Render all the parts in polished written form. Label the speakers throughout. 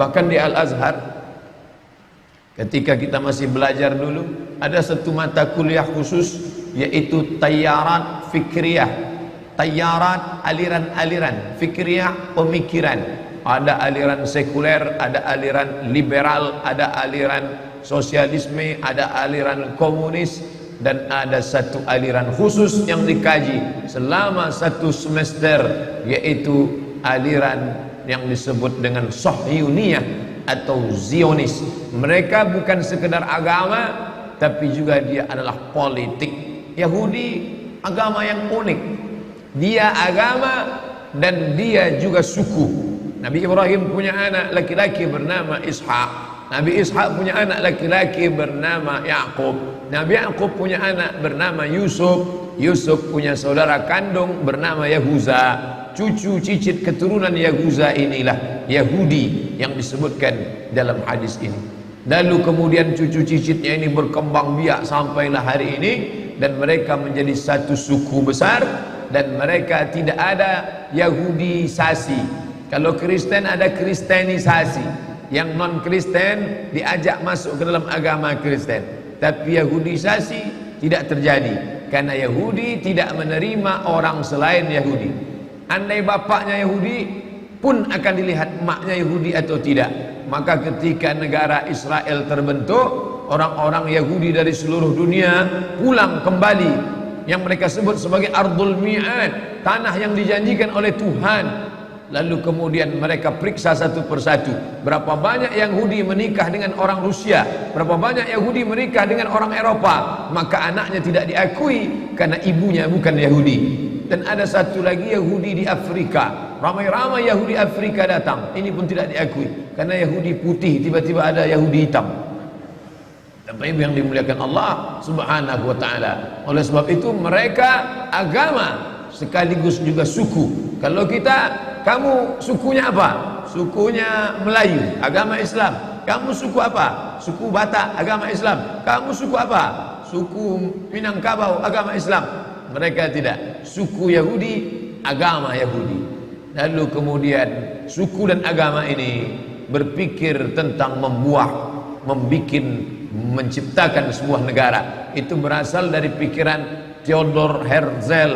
Speaker 1: Bahkan di Al-Azhar, ketika kita masih belajar dulu, ada satu mata kuliah khusus, yaitu Tayarat Fikriyah. Tayarat, aliran-aliran, Fikriyah, pemikiran. Ada aliran sekuler, ada aliran liberal, ada aliran sosialisme, ada aliran komunis, dan ada satu aliran khusus yang dikaji selama 1 semester, yaitu aliran yang disebut dengan Sahyuniyah atau Zionis. Mereka bukan sekedar agama, tapi juga dia adalah politik. Yahudi agama yang unik, dia agama dan dia juga suku. Nabi Ibrahim punya anak laki-laki bernama Ishak. Nabi Ishak punya anak laki-laki bernama Yakub. Nabi Yakub punya anak bernama Yusuf. Yusuf punya saudara kandung bernama Yahuza. Cucu cicit keturunan Yahuza inilah Yahudi yang disebutkan dalam hadis ini. Lalu kemudian cucu cicitnya ini berkembang biak sampailah hari ini, dan mereka menjadi satu suku besar, dan mereka tidak ada Yahudisasi. Kalau Kristen ada Kristenisasi, yang non Kristen diajak masuk ke dalam agama Kristen, tapi Yahudisasi tidak terjadi, karena Yahudi tidak menerima orang selain Yahudi. Andai bapaknya Yahudi pun akan dilihat maknya Yahudi atau tidak. Maka ketika negara Israel terbentuk, orang-orang Yahudi dari seluruh dunia pulang kembali, yang mereka sebut sebagai Ardul Mi'ad, tanah yang dijanjikan oleh Tuhan. Lalu kemudian mereka periksa satu persatu, berapa banyak Yahudi menikah dengan orang Rusia, berapa banyak Yahudi menikah dengan orang Eropa. Maka anaknya tidak diakui karena ibunya bukan Yahudi. Dan ada satu lagi Yahudi di Afrika, ramai-ramai Yahudi Afrika datang, ini pun tidak diakui karena Yahudi putih, tiba-tiba ada Yahudi hitam. Tapi yang dimuliakan Allah Subhanahu wa ta'ala. Oleh sebab itu mereka agama sekaligus juga suku. Kalau kita, kamu sukunya apa? Sukunya Melayu, agama Islam. Kamu suku apa? Suku Batak, agama Islam. Kamu suku apa? Suku Minangkabau, agama Islam. Mereka tidak. Suku Yahudi, agama Yahudi. Lalu kemudian suku dan agama ini berpikir tentang menciptakan sebuah negara. Itu berasal dari pikiran Theodor Herzl.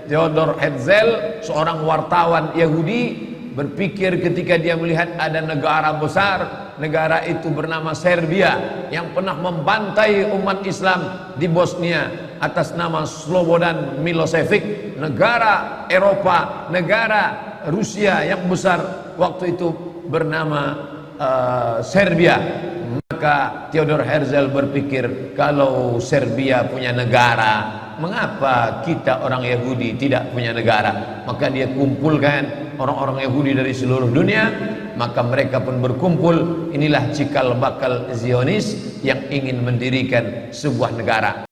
Speaker 1: Theodor Herzl, seorang wartawan Yahudi, berpikir ketika dia melihat ada negara besar, negara itu bernama Serbia, yang pernah membantai umat Islam di Bosnia atas nama Slobodan Milosevic, negara Eropa, negara Rusia yang besar waktu itu bernama Serbia. Maka Theodor Herzl berpikir, kalau Serbia punya negara, mengapa kita orang Yahudi tidak punya negara? Maka dia kumpulkan orang-orang Yahudi dari seluruh dunia, maka mereka pun berkumpul. Inilah cikal bakal Zionis yang ingin mendirikan sebuah negara.